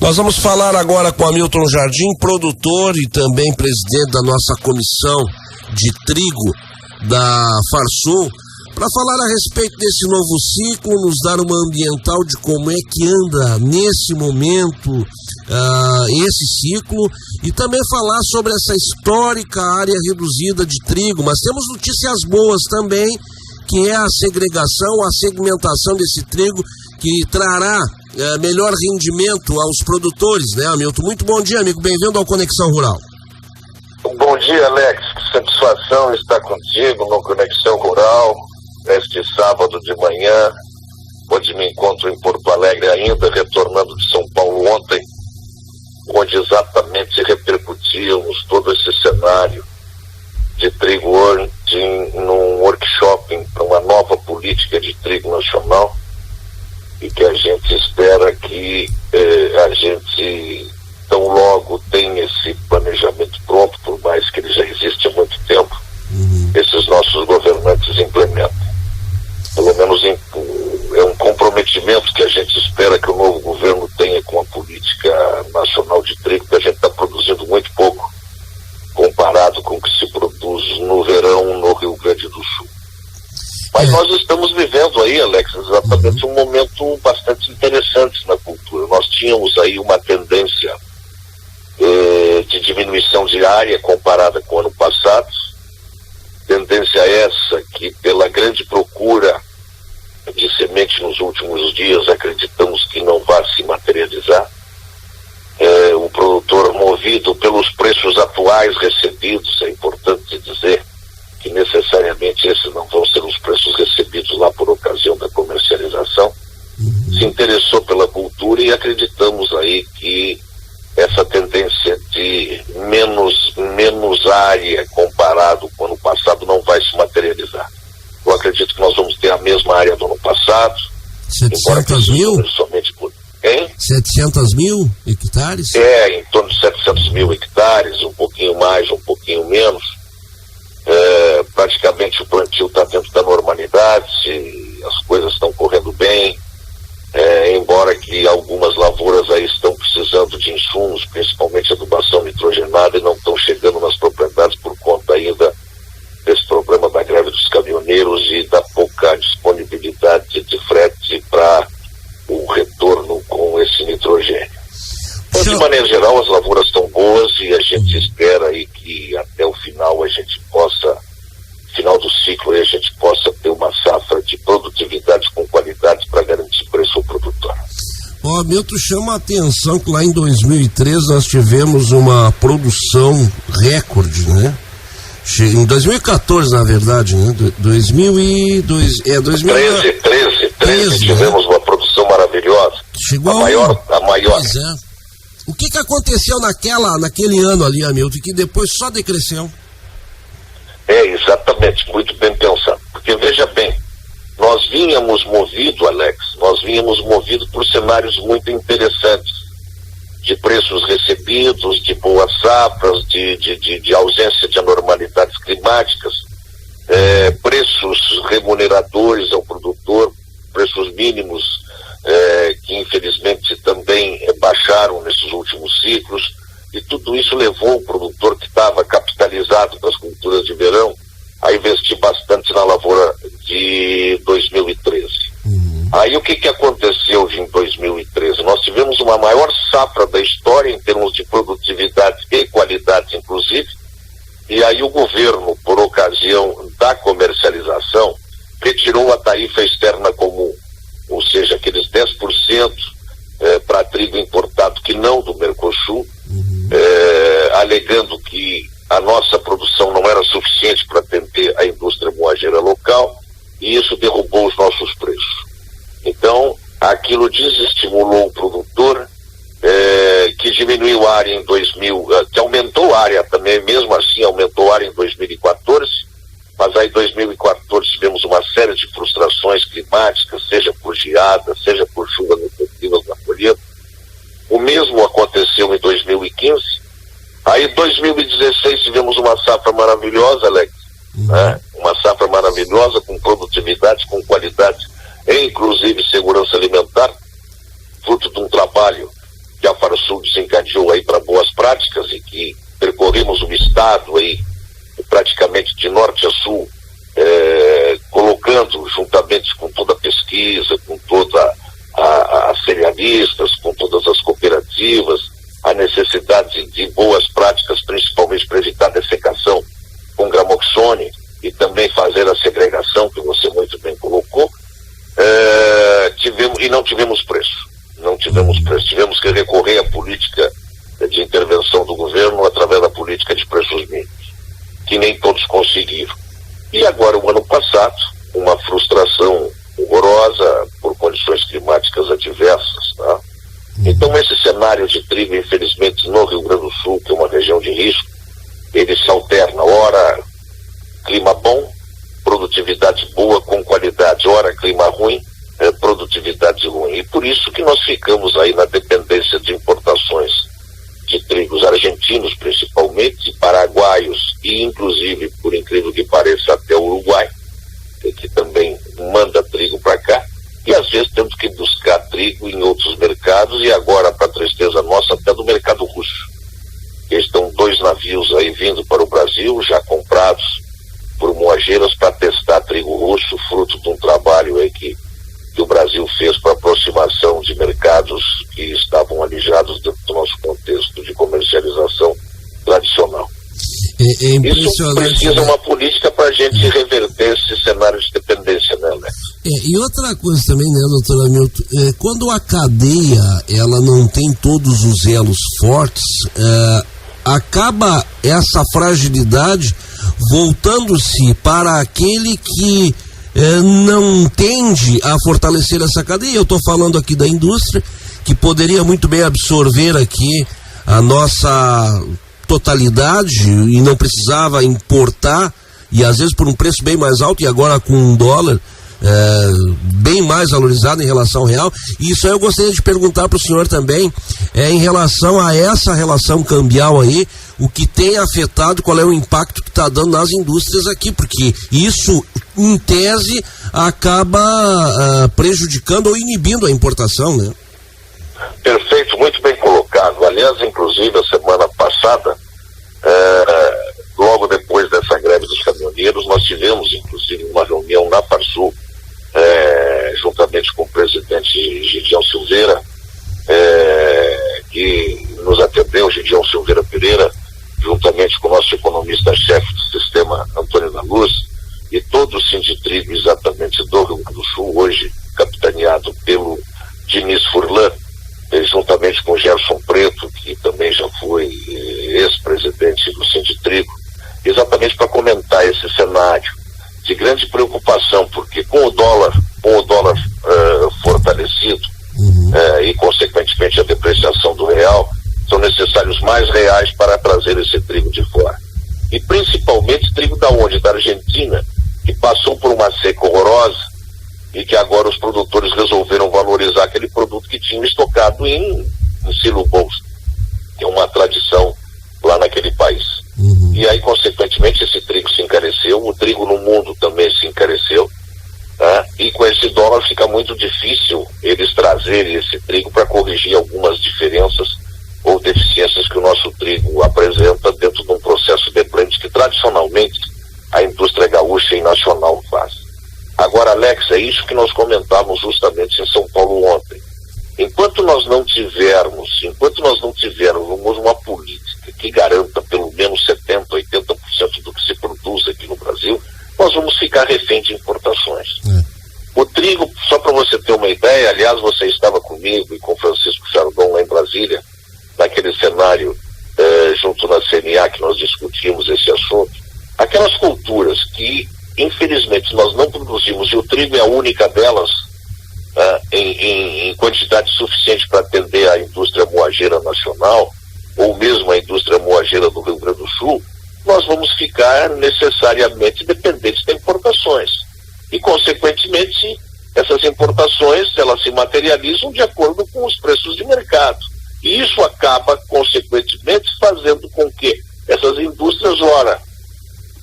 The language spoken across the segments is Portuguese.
Nós vamos falar agora com Hamilton Jardim, produtor e também presidente da nossa comissão de trigo da Farsul, para falar a respeito desse novo ciclo, nos dar uma ambiental de como é que anda nesse momento esse ciclo e também falar sobre essa histórica área reduzida de trigo. Mas temos notícias boas também, que é a segregação, a segmentação desse trigo, que trará melhor rendimento aos produtores, né, Hamilton? Muito bom dia, amigo, bem-vindo ao Conexão Rural. Bom dia, Alex, que satisfação estar contigo no Conexão Rural, neste sábado de manhã, onde me encontro em Porto Alegre ainda, retornando de São Paulo ontem, onde exatamente repercutíamos todo esse cenário de trigo num workshop para uma nova política de trigo nacional, e que a gente espera que a gente tão logo tenha esse planejamento pronto, por mais que ele já existe há muito tempo, esses nossos governantes implementem. Pelo menos é um comprometimento que a gente espera que o novo governo tenha com a política nacional de trigo, que a gente está produzindo muito pouco comparado com o que se produz no verão no Rio Grande do Sul. Mas nós estamos vivendo aí, Alex, exatamente um momento bastante interessante na cultura. Nós tínhamos aí uma tendência de diminuição de área comparada com o ano passado, tendência essa que, pela grande procura de semente nos últimos dias, acreditamos que não vai se materializar. O produtor, movido pelos preços atuais recebidos, é importante dizer que necessariamente esses não vão ser os preços recebidos lá por ocasião da comercialização, se interessou pela cultura, e acreditamos aí que essa tendência de menos área comparado com o ano passado não vai se materializar. Eu acredito que nós vamos ter a mesma área do ano passado. 700 mil? Somente por... 700 mil hectares? Em torno de 700 mil hectares, um pouquinho mais, um pouquinho menos. Praticamente o plantio está dentro da normalidade, as coisas estão correndo bem, embora que algumas lavouras aí estão precisando de insumos, principalmente adubação nitrogenada, e não estão chegando nas propriedades por conta ainda desse problema da greve dos caminhoneiros e da pouca disponibilidade de frete para o retorno com esse nitrogênio. Então, de maneira geral, as lavouras estão boas, e a gente espera aí que até o final final do ciclo, a gente possa ter uma safra de produtividade com qualidade para garantir preço ao produtor. Hamilton, chama a atenção que lá em 2013 nós tivemos uma produção recorde, né? Em 2014, na verdade, né? 2013 tivemos uma produção maravilhosa. Chegou a maior. Pois é. O que aconteceu naquele ano ali, Hamilton, que depois só decresceu? Exatamente, muito bem pensado. Porque, veja bem, nós vínhamos movidos, Alex, por cenários muito interessantes, de preços recebidos, de boas safras, de ausência de anormalidades climáticas, preços remuneradores ao produtor, preços mínimos que infelizmente também baixaram nesses últimos ciclos, e tudo isso levou o produtor que estava capitalizado nas culturas de verão a investir bastante na lavoura de 2013. Aí o que aconteceu em 2013? Nós tivemos uma maior safra da história em termos de produtividade e qualidade, inclusive, e aí o governo, por ocasião da comercialização, retirou a tarifa externa comum, ou seja, aqueles 10% para trigo importado que não do Mercosul, alegando que a nossa produção não era suficiente para atender a indústria moageira local, e isso derrubou os nossos preços. Então, aquilo desestimulou o produtor, que diminuiu a área que aumentou a área também, mesmo assim aumentou a área em 2014, mas aí em 2014 tivemos uma série de frustrações climáticas, seja por geada, seja por chuvas excessivas na colheita. O mesmo aconteceu em 2015. Aí em 2016 tivemos uma safra maravilhosa, Alex, né? Uma safra maravilhosa, com produtividade, com qualidade, e inclusive segurança alimentar, fruto de um trabalho que a Farsul desencadeou aí para boas práticas e que percorremos o estado aí praticamente de norte a sul, colocando juntamente com toda a pesquisa, com toda as cerealistas, com todas as cooperativas, a necessidade de boas práticas, principalmente para evitar a dessecação com gramoxone e também fazer a segregação, que você muito bem colocou, não tivemos preço. Não tivemos preço. Tivemos que recorrer à política de intervenção do governo através da política de preços mínimos, que nem todos conseguiram. E agora, o ano passado, uma frustração horrorosa por condições climáticas adversas, tá? Então, esse cenário de trigo, infelizmente, no Rio Grande do Sul, que é uma região de risco, ele se alterna. Ora, clima bom, produtividade boa com qualidade. Ora, clima ruim, produtividade ruim. E por isso que nós ficamos aí na dependência de importações de trigos argentinos, principalmente, paraguaios e, inclusive, por incrível que pareça, até o Uruguai, que também manda trigo para cá. E às vezes temos que buscar trigo em outros mercados e agora, para tristeza nossa, até do mercado russo. Estão 2 navios aí vindo para o Brasil, já comprados por moageiras para testar trigo russo, fruto de um trabalho aí que o Brasil fez para aproximação de mercados que estavam alijados dentro do nosso contexto de comercialização tradicional. É Isso precisa uma política para a gente reverter esse cenário de dependência, né, Alex? E outra coisa também, né, doutor Hamilton, quando a cadeia ela não tem todos os elos fortes, acaba essa fragilidade voltando-se para aquele que não tende a fortalecer essa cadeia. Eu estou falando aqui da indústria, que poderia muito bem absorver aqui a nossa totalidade e não precisava importar, e às vezes por um preço bem mais alto, e agora com um dólar bem mais valorizado em relação ao real. E isso aí eu gostaria de perguntar para o senhor também, em relação a essa relação cambial aí, o que tem afetado, qual é o impacto que está dando nas indústrias aqui, porque isso, em tese, acaba prejudicando ou inibindo a importação, né? Perfeito, muito bem colocado. Aliás, inclusive, a semana passada, logo depois dessa greve dos caminhoneiros, nós tivemos, inclusive, uma reunião na Farsul, juntamente com o presidente Gideão Silveira, que nos atendeu, Gideão Silveira Pereira, juntamente com o nosso economista-chefe do sistema, Antônio da Luz, e todo o Sinditrigo, exatamente do Rio Grande do Sul, hoje capitaneado pelo Diniz Furlan, juntamente com o Gerson Preto, que também já foi ex-presidente do Sinditrigo, exatamente para comentar esse cenário de grande preocupação, porque com o dólar fortalecido, e consequentemente a depreciação do real, são necessários mais reais para trazer esse trigo de fora. E principalmente trigo da onde? Da Argentina, que passou por uma seca horrorosa e que agora os produtores resolveram valorizar aquele produto que tinham estocado em silo bolsa, que é uma tradição lá naquele país. E aí, consequentemente, esse trigo se encareceu, o trigo no mundo também se encareceu, tá? E com esse dólar fica muito difícil eles trazerem esse trigo para corrigir algumas diferenças ou deficiências que o nosso trigo apresenta dentro de um processo de blend que tradicionalmente a indústria gaúcha e nacional faz. Agora, Alex, é isso que nós comentávamos justamente em São Paulo ontem. Enquanto nós não tivermos uma política que garanta pelo menos 70%, 80% do que se produz aqui no Brasil, nós vamos ficar refém de importações. O trigo, só para você ter uma ideia, aliás, você estava comigo e com Francisco Chardon lá em Brasília, naquele cenário junto na CNA que nós discutimos esse assunto, aquelas culturas que infelizmente nós não produzimos, e o trigo é a única delas em quantidade suficiente para atender a indústria moageira nacional, ou mesmo a indústria moageira do Rio Grande do Sul, nós vamos ficar necessariamente dependentes de importações. E, consequentemente, essas importações, elas se materializam de acordo com os preços de mercado. E isso acaba, consequentemente, fazendo com que essas indústrias, ora,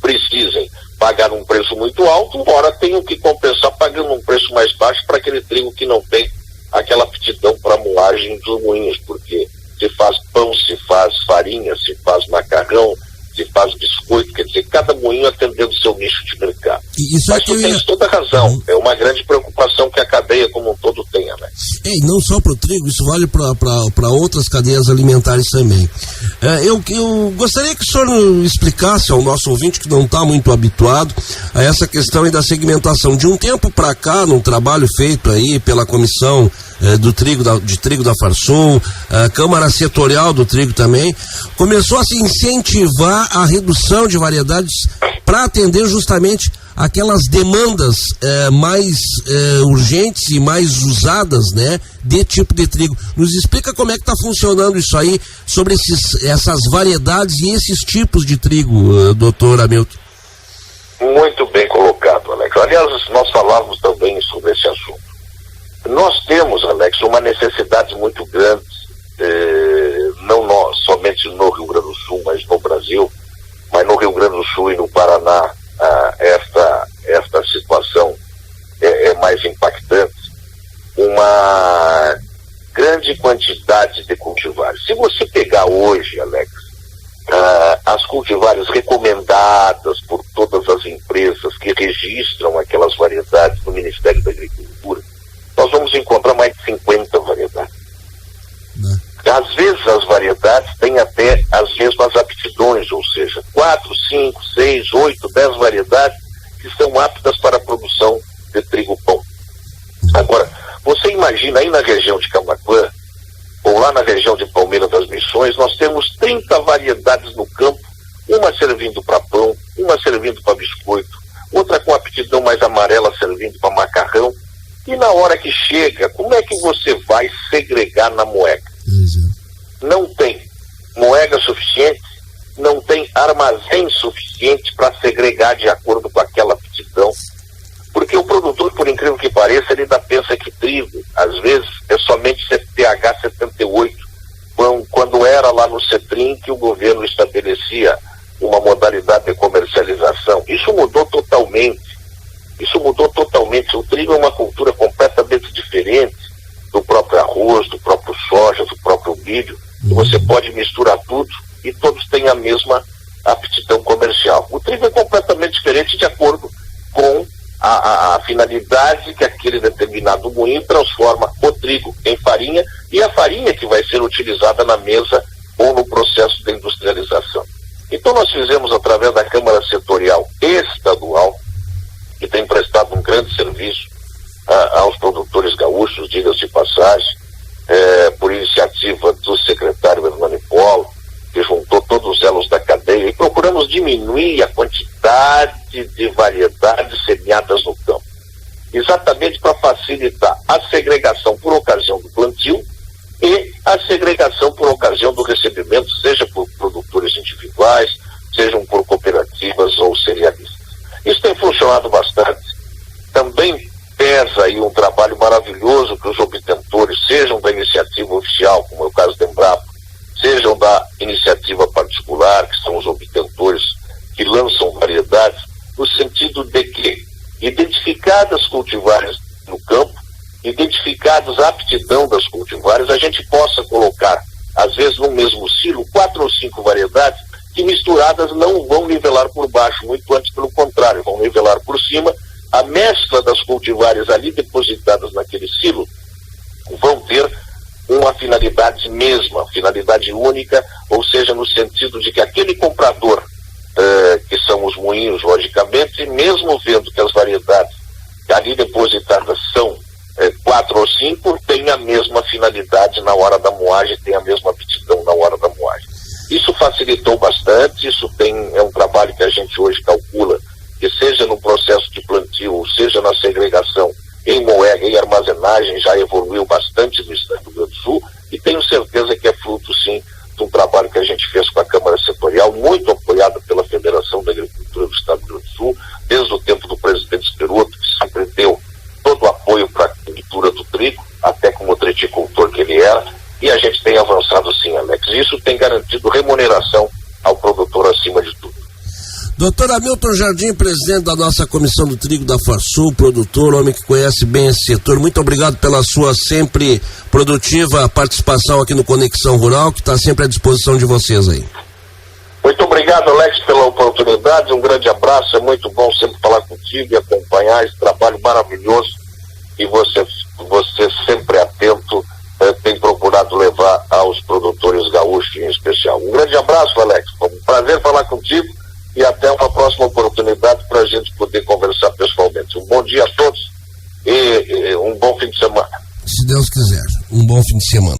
precisem pagar um preço muito alto, ora tenham que compensar pagando um preço mais baixo para aquele trigo que não tem aquela aptidão para moagem dos moinhos, porque se faz pão, se faz farinha, se faz macarrão, se faz biscoito, quer dizer, cada moinho atendendo o seu nicho de mercado. Mas tu tens toda a razão, é uma grande preocupação que a cadeia como um todo tenha, né? E não só para o trigo, isso vale para outras cadeias alimentares também. Eu gostaria que o senhor explicasse ao nosso ouvinte que não está muito habituado a essa questão aí da segmentação. De um tempo para cá, num trabalho feito aí pela comissão de trigo da Farsul, a Câmara Setorial do Trigo também, começou a se incentivar a redução de variedades para atender justamente aquelas demandas mais urgentes e mais usadas, né, de tipo de trigo. Nos explica como é que está funcionando isso aí, sobre essas variedades e esses tipos de trigo, doutor Hamilton. Muito bem colocado, Alex. Aliás, nós falávamos também sobre esse assunto. Nós temos, Alex, uma necessidade muito grande, não nós, somente no Rio Grande do Sul, mas no Brasil, mas no Rio Grande do Sul e no Paraná, esta situação é mais impactante. Uma grande quantidade de cultivares. Se você pegar hoje, Alex, as cultivares recomendadas por todas as empresas que registram aquelas variedades no Ministério da Agricultura, nós vamos encontrar mais de 50 variedades. Às vezes as variedades têm até as mesmas aptidões, ou seja, 4, 5, 6, 8, 10 variedades que são aptas para a produção de trigo-pão. Agora, você imagina aí na região de Camaquã, ou lá na região de Palmeira das Missões, nós temos 30 variedades no campo, uma servindo para pão, uma servindo para biscoito, outra com aptidão mais amarela servindo para macarrão. E na hora que chega, como é que você vai segregar na moega? Não tem moega suficiente, não tem armazém suficiente para segregar de acordo com aquela aptidão. Porque o produtor, por incrível que pareça, ele ainda pensa que trigo, às vezes, é somente TH 78, quando era lá no CETRIM que o governo estabelecia uma modalidade de comercialização. Isso mudou totalmente. O trigo é uma cultura completamente diferente do próprio arroz, do próprio soja, do próprio milho. Você pode misturar tudo e todos têm a mesma aptidão comercial. O trigo é completamente diferente de acordo com a finalidade que aquele determinado moinho transforma o trigo em farinha, e a farinha que vai ser utilizada na mesa ou no processo de industrialização. Então nós fizemos, através da Câmara Setorial Estadual, que tem prestado um grande serviço aos produtores gaúchos, diga-se de passagem, por iniciativa do secretário Hernani Polo, que juntou todos os elos da cadeia, e procuramos diminuir a quantidade de variedades semeadas no campo, exatamente para facilitar a segregação por ocasião do plantio e a segregação por ocasião do recebimento, seja por produtores individuais, sejam por cooperativas ou cerealistas. Isso tem funcionado bastante. Também pesa aí um trabalho maravilhoso que os obtentores, sejam da iniciativa oficial, como é o caso da Embrapa, sejam da iniciativa particular, que são os obtentores que lançam variedades, no sentido de que, identificadas cultivares no campo, identificadas a aptidão das cultivares, a gente possa colocar, às vezes no mesmo silo, 4 ou 5 variedades que misturadas não vão nivelar por baixo, muito antes pelo contrário, vão nivelar por cima. A mescla das cultivares ali depositadas naquele silo vão ter uma finalidade mesma, finalidade única, ou seja, no sentido de que aquele comprador, que são os moinhos, logicamente, mesmo vendo que as variedades ali depositadas são 4 ou 5, tem a mesma finalidade na hora da moagem, tem a mesma aptidão na hora da moagem. Isso facilitou bastante, é um trabalho que a gente hoje calcula, que seja no processo de plantio, ou seja na segregação em moega e armazenagem, já evoluiu bastante no estado do Rio Grande do Sul, e tenho certeza que é fruto, sim, de um trabalho que a gente fez com a Câmara Setorial, muito apoiada pela Federação da Agricultura do Estado do Rio Grande do Sul, desde o tempo do presidente Esperoto, que sempre deu todo o apoio para a cultura do trigo, até como triticultor que ele era, e a gente tem avançado sim, Alex. Isso tem garantido remuneração ao produtor acima de tudo. Doutor Hamilton Jardim, presidente da nossa Comissão do Trigo da Farsul, produtor, homem que conhece bem esse setor, muito obrigado pela sua sempre produtiva participação aqui no Conexão Rural, que está sempre à disposição de vocês aí. Muito obrigado, Alex, pela oportunidade, um grande abraço, é muito bom sempre falar contigo e acompanhar esse trabalho maravilhoso e você sempre atento, tem procurado levar aos produtores gaúchos em especial. Um grande abraço, Alex, foi um prazer falar contigo e até uma próxima oportunidade para a gente poder conversar pessoalmente. Um bom dia a todos e um bom fim de semana. Se Deus quiser, um bom fim de semana.